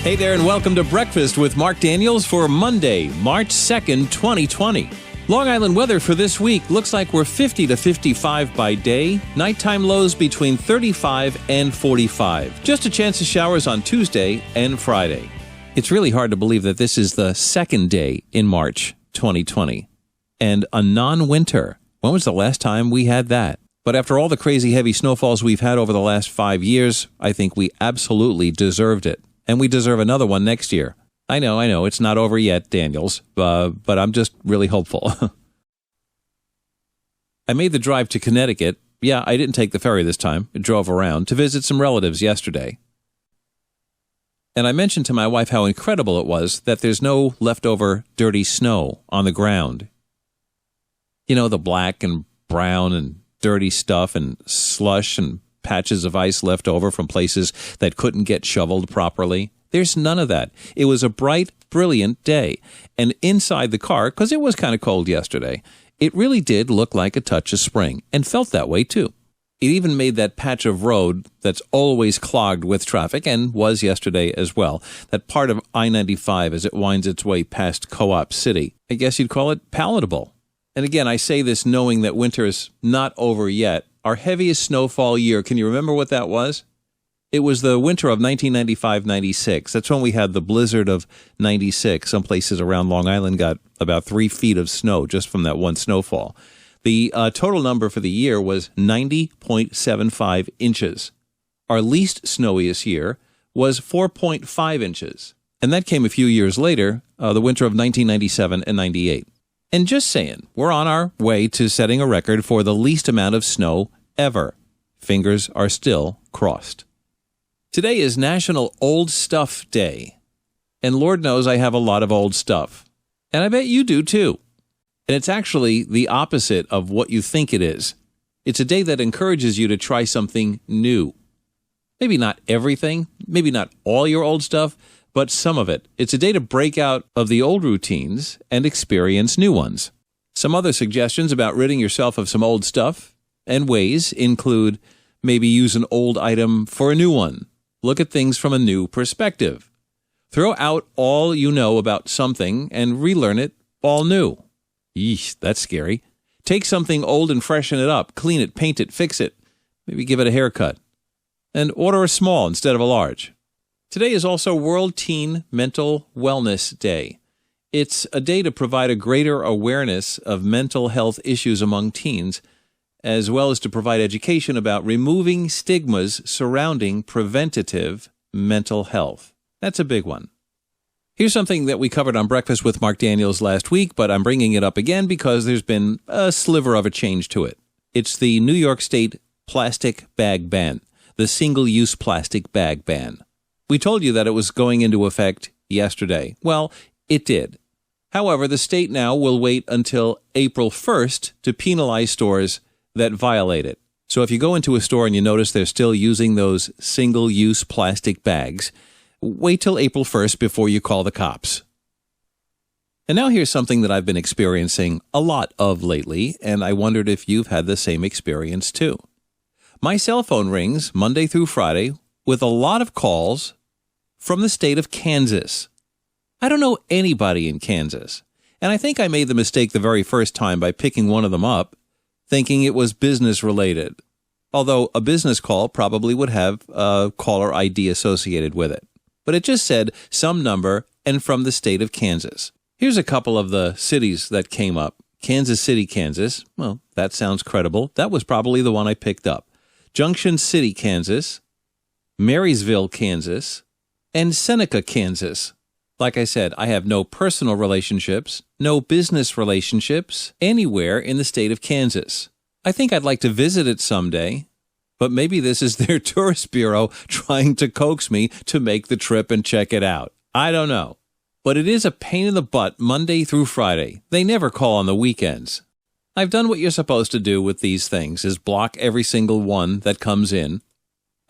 Hey there, and welcome to Breakfast with Mark Daniels for Monday, March 2nd, 2020. Long Island weather for this week looks like we're 50 to 55 by day, nighttime lows between 35 and 45. Just a chance of showers on Tuesday and Friday. It's really hard to believe that this is the second day in March 2020 and a non-winter. When was the last time we had that? But after all the crazy heavy snowfalls we've had over the last 5 years, I think we absolutely deserved it. And we deserve another one next year. I know, it's not over yet, Daniels, but I'm just really hopeful. I made the drive to Connecticut. Yeah, I didn't take the ferry this time. I drove around to visit some relatives yesterday. And I mentioned to my wife how incredible it was that there's no leftover dirty snow on the ground. You know, the black and brown and dirty stuff and slush and patches of ice left over from places that couldn't get shoveled properly. There's none of that. It was a bright, brilliant day. And inside the car, because it was kind of cold yesterday, it really did look like a touch of spring, and felt that way too. It even made that patch of road that's always clogged with traffic, and was yesterday as well, that part of I-95 as it winds its way past Co-op City. I guess you'd call it palatable. And again, I say this knowing that winter is not over yet. Our heaviest snowfall year, can you remember what that was? It was the winter of 1995-96. That's when we had the blizzard of 96. Some places around Long Island got about 3 feet of snow just from that one snowfall. The total number for the year was 90.75 inches. Our least snowiest year was 4.5 inches. And that came a few years later, the winter of 1997 and 98. And just saying, we're on our way to setting a record for the least amount of snow ever. Fingers are still crossed. Today is National Old Stuff Day. And Lord knows I have a lot of old stuff. And I bet you do too. And it's actually the opposite of what you think it is. It's a day that encourages you to try something new. Maybe not everything, maybe not all your old stuff, but some of it. It's a day to break out of the old routines and experience new ones. Some other suggestions about ridding yourself of some old stuff and ways include maybe use an old item for a new one. Look at things from a new perspective. Throw out all you know about something and relearn it all new. Yeesh, that's scary. Take something old and freshen it up. Clean it, paint it, fix it. Maybe give it a haircut. And order a small instead of a large. Today is also World Teen Mental Wellness Day. It's a day to provide a greater awareness of mental health issues among teens, as well as to provide education about removing stigmas surrounding preventative mental health. That's a big one. Here's something that we covered on Breakfast with Mark Daniels last week, but I'm bringing it up again because there's been a sliver of a change to it. It's the New York State plastic bag ban, the single-use plastic bag ban. We told you that it was going into effect yesterday. Well, it did. However, the state now will wait until April 1st to penalize stores that violate it. So if you go into a store and you notice they're still using those single-use plastic bags, wait till April 1st before you call the cops. And now here's something that I've been experiencing a lot of lately, and I wondered if you've had the same experience too. My cell phone rings Monday through Friday with a lot of calls from the state of Kansas. I don't know anybody in Kansas, and I think I made the mistake the very first time by picking one of them up, thinking it was business related, although a business call probably would have a caller ID associated with it. But it just said some number and from the state of Kansas. Here's a couple of the cities that came up. Kansas City, Kansas. Well, that sounds credible. That was probably the one I picked up. Junction City, Kansas. Marysville, Kansas. And Seneca, Kansas. Like I said, I have no personal relationships, no business relationships anywhere in the state of Kansas. I think I'd like to visit it someday, but maybe this is their tourist bureau trying to coax me to make the trip and check it out. I don't know. But it is a pain in the butt Monday through Friday. They never call on the weekends. I've done what you're supposed to do with these things, is block every single one that comes in.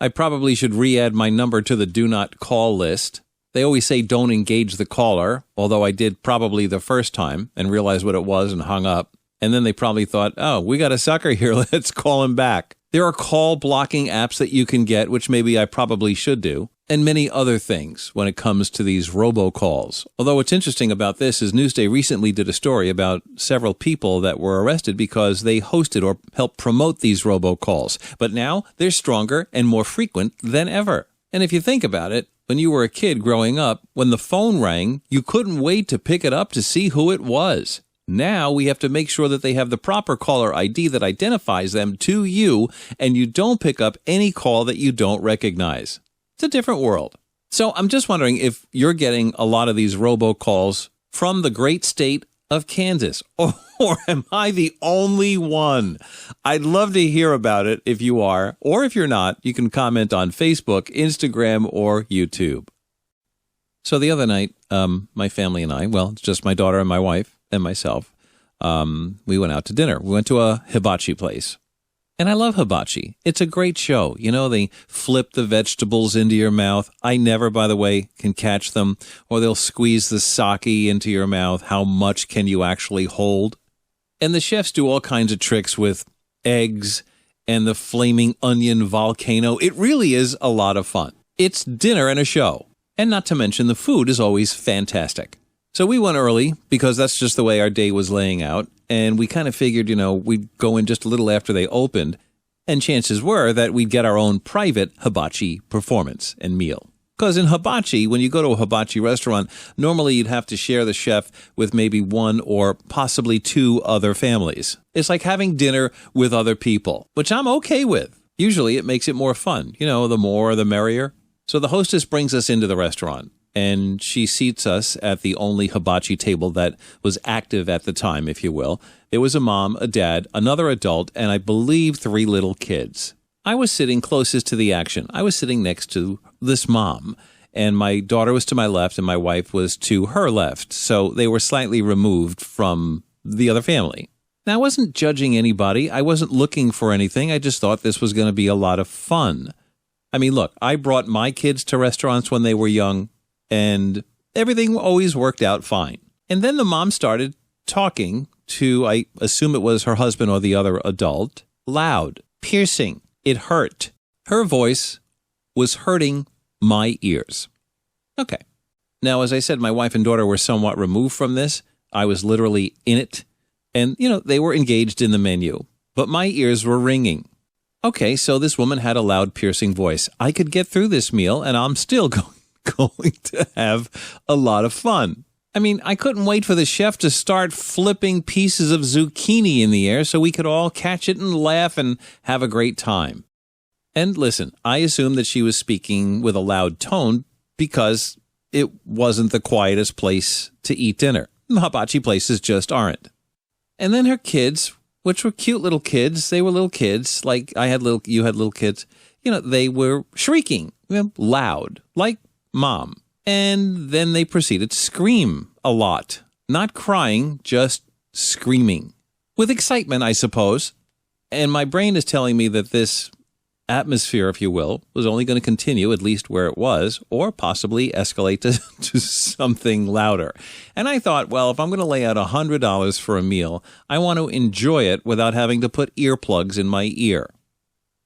I probably should re-add my number to the do not call list. They always say don't engage the caller, although I did probably the first time and realized what it was and hung up. And then they probably thought, oh, we got a sucker here, let's call him back. There are call blocking apps that you can get, which maybe I probably should do. and many other things when it comes to these robocalls. Although what's interesting about this is Newsday recently did a story about several people that were arrested because they hosted or helped promote these robocalls. But now they're stronger and more frequent than ever. And if you think about it, when you were a kid growing up, when the phone rang, you couldn't wait to pick it up to see who it was. Now we have to make sure that they have the proper caller ID that identifies them to you, and you don't pick up any call that you don't recognize. It's a different world. So I'm just wondering if you're getting a lot of these robocalls from the great state of Kansas, or am I the only one? I'd love to hear about it if you are, or if you're not, you can comment on Facebook, Instagram, or YouTube. So the other night, my family and I, well, it's just my daughter and my wife and myself, we went out to dinner. We went to a hibachi place. And I love hibachi. It's a great show. You know, they flip the vegetables into your mouth. I never, by the way, can catch them. Or they'll squeeze the sake into your mouth. How much can you actually hold? And the chefs do all kinds of tricks with eggs and the flaming onion volcano. It really is a lot of fun. It's dinner and a show. And not to mention the food is always fantastic. So we went early because that's just the way our day was laying out. And we kind of figured, we'd go in just a little after they opened. And chances were that we'd get our own private hibachi performance and meal. Because in hibachi, when you go to a hibachi restaurant, normally you'd have to share the chef with maybe one or possibly two other families. It's like having dinner with other people, which I'm okay with. Usually it makes it more fun. The more the merrier. So the hostess brings us into the restaurant. And she seats us at the only hibachi table that was active at the time, if you will. There was a mom, a dad, another adult, and I believe 3 little kids. I was sitting closest to the action. I was sitting next to this mom, and my daughter was to my left, and my wife was to her left. So they were slightly removed from the other family. Now, I wasn't judging anybody. I wasn't looking for anything. I just thought this was going to be a lot of fun. I mean, look, I brought my kids to restaurants when they were young. And everything always worked out fine. And then the mom started talking to, I assume it was her husband or the other adult, loud, piercing. It hurt. Her voice was hurting my ears. Okay. Now, as I said, my wife and daughter were somewhat removed from this. I was literally in it. And, they were engaged in the menu. But my ears were ringing. Okay, so this woman had a loud, piercing voice. I could get through this meal, and I'm still going to have a lot of fun. I mean, I couldn't wait for the chef to start flipping pieces of zucchini in the air so we could all catch it and laugh and have a great time. And listen, I assumed that she was speaking with a loud tone because it wasn't the quietest place to eat dinner. Hibachi places just aren't. And then her kids, which were cute little kids, they were little kids, like you had little kids, they were shrieking, loud, like Mom. And then they proceeded to scream a lot. Not crying, just screaming. With excitement, I suppose. And my brain is telling me that this atmosphere, if you will, was only going to continue, at least where it was, or possibly escalate to something louder. And I thought, well, if I'm going to lay out $100 for a meal, I want to enjoy it without having to put earplugs in my ear.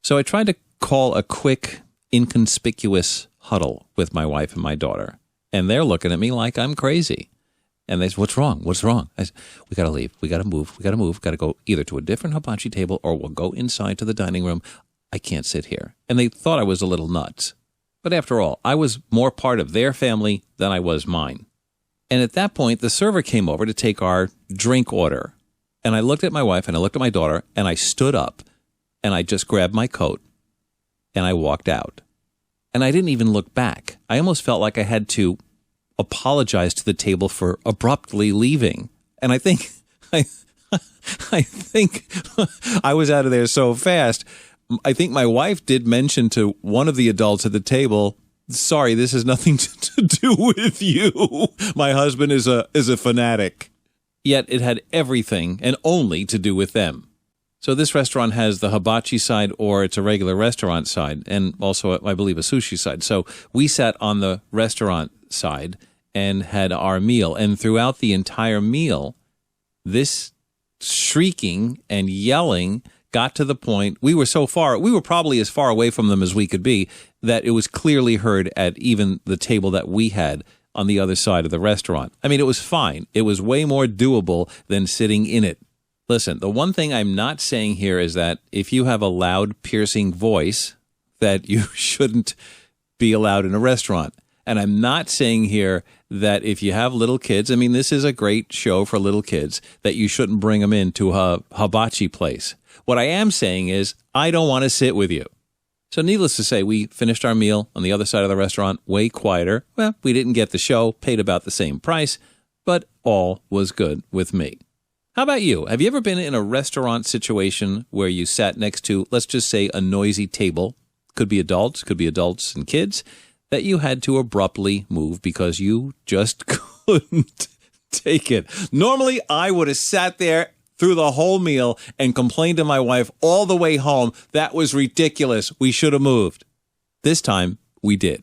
So I tried to call a quick, inconspicuous huddle with my wife and my daughter. And they're looking at me like I'm crazy. And they said, what's wrong? What's wrong? I said, we got to leave. We got to move. We got to go either to a different hibachi table or we'll go inside to the dining room. I can't sit here. And they thought I was a little nuts. But after all, I was more part of their family than I was mine. And at that point, the server came over to take our drink order. And I looked at my wife and I looked at my daughter and I stood up and I just grabbed my coat and I walked out. And I didn't even look back. I almost felt like I had to apologize to the table for abruptly leaving. And I think I was out of there so fast. I think my wife did mention to one of the adults at the table, sorry, this has nothing to do with you. My husband is a fanatic. Yet it had everything and only to do with them. So this restaurant has the hibachi side or it's a regular restaurant side and also, I believe, a sushi side. So we sat on the restaurant side and had our meal. And throughout the entire meal, this shrieking and yelling got to the point, we were probably as far away from them as we could be, that it was clearly heard at even the table that we had on the other side of the restaurant. I mean, it was fine. It was way more doable than sitting in it. Listen, the one thing I'm not saying here is that if you have a loud, piercing voice, that you shouldn't be allowed in a restaurant. And I'm not saying here that if you have little kids, I mean, this is a great show for little kids, that you shouldn't bring them into a hibachi place. What I am saying is, I don't want to sit with you. So needless to say, we finished our meal on the other side of the restaurant, way quieter. Well, we didn't get the show, paid about the same price, but all was good with me. How about you? Have you ever been in a restaurant situation where you sat next to, let's just say, a noisy table? Could be adults and kids, that you had to abruptly move because you just couldn't take it. Normally, I would have sat there through the whole meal and complained to my wife all the way home. That was ridiculous. We should have moved. This time, we did.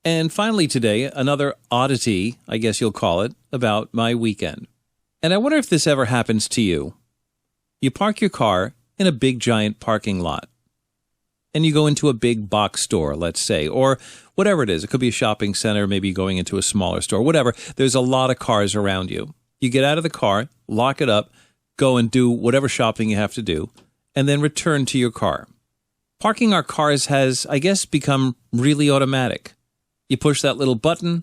And finally today, another oddity, I guess you'll call it, about my weekend. And I wonder if this ever happens to you. You park your car in a big giant parking lot. And you go into a big box store, let's say, or whatever it is. It could be a shopping center, maybe going into a smaller store, whatever. There's a lot of cars around you. You get out of the car, lock it up, go and do whatever shopping you have to do, and then return to your car. Parking our cars has, I guess, become really automatic. You push that little button.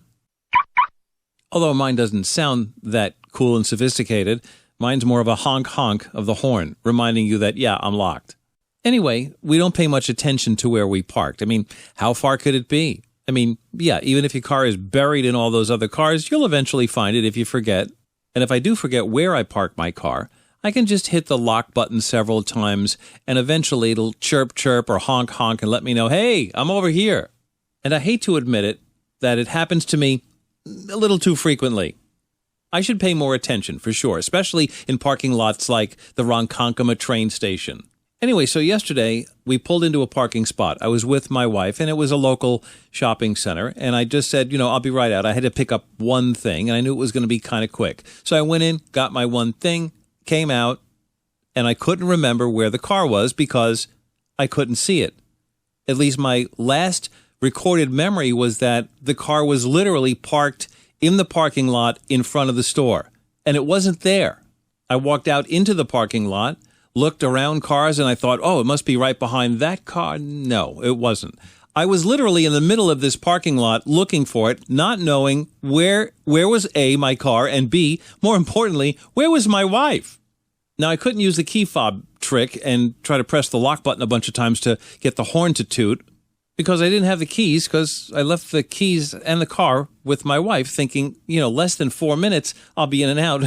Although mine doesn't sound that cool and sophisticated, mine's more of a honk-honk of the horn, reminding you that, yeah, I'm locked. Anyway, we don't pay much attention to where we parked. I mean, how far could it be? I mean, yeah, even if your car is buried in all those other cars, you'll eventually find it if you forget. And if I do forget where I park my car, I can just hit the lock button several times, and eventually it'll chirp, chirp, or honk, honk, and let me know, hey, I'm over here. And I hate to admit it, that it happens to me a little too frequently. I should pay more attention, for sure, especially in parking lots like the Ronkonkoma train station. Anyway, so yesterday, we pulled into a parking spot. I was with my wife, and it was a local shopping center, and I just said, I'll be right out. I had to pick up one thing, and I knew it was going to be kind of quick. So I went in, got my one thing, came out, and I couldn't remember where the car was because I couldn't see it. At least my last recorded memory was that the car was literally parked in the parking lot in front of the store, and it wasn't there. I walked out into the parking lot, looked around cars, and I thought, oh, it must be right behind that car. No, it wasn't. I was literally in the middle of this parking lot looking for it, not knowing where was A, my car, and B, more importantly, where was my wife? Now, I couldn't use the key fob trick and try to press the lock button a bunch of times to get the horn to toot because I didn't have the keys because I left the keys and the car with my wife thinking, less than 4 minutes, I'll be in and out.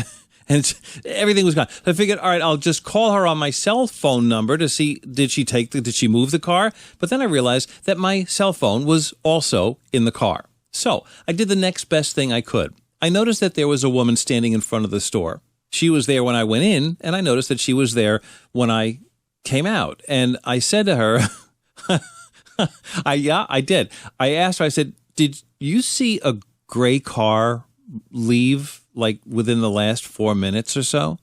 And everything was gone. I figured, all right, I'll just call her on my cell phone number to see, did she move the car? But then I realized that my cell phone was also in the car. So I did the next best thing I could. I noticed that there was a woman standing in front of the store. She was there when I went in, and I noticed that she was there when I came out. And I said to her, I did. I asked her, I said, did you see a gray car leave like within the last 4 minutes or so?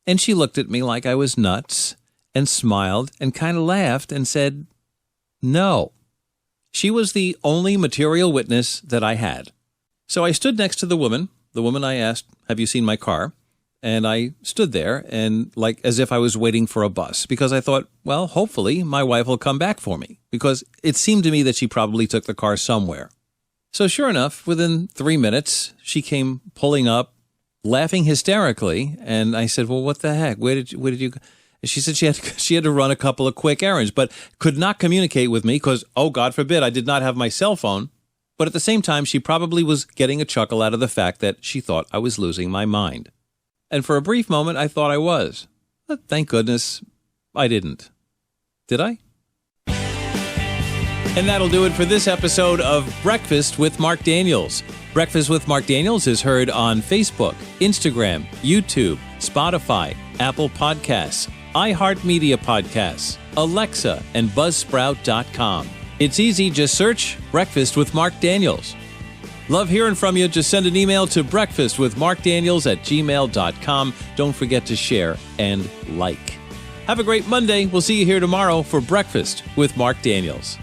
And she looked at me like I was nuts and smiled and kind of laughed and said, no. She was the only material witness that I had. So I stood next to the woman I asked, have you seen my car? And I stood there and like as if I was waiting for a bus because I thought, well, hopefully my wife will come back for me because it seemed to me that she probably took the car somewhere. So sure enough, within 3 minutes, she came pulling up, laughing hysterically, and I said, well, what the heck? Where did you go? She said she had to run a couple of quick errands, but could not communicate with me because, oh, God forbid, I did not have my cell phone. But at the same time, she probably was getting a chuckle out of the fact that she thought I was losing my mind. And for a brief moment, I thought I was. But thank goodness I didn't. Did I? And that'll do it for this episode of Breakfast with Mark Daniels. Breakfast with Mark Daniels is heard on Facebook, Instagram, YouTube, Spotify, Apple Podcasts, iHeartMedia Podcasts, Alexa, and Buzzsprout.com. It's easy, just search Breakfast with Mark Daniels. Love hearing from you. Just send an email to breakfastwithmarkdaniels@gmail.com. Don't forget to share and like. Have a great Monday. We'll see you here tomorrow for Breakfast with Mark Daniels.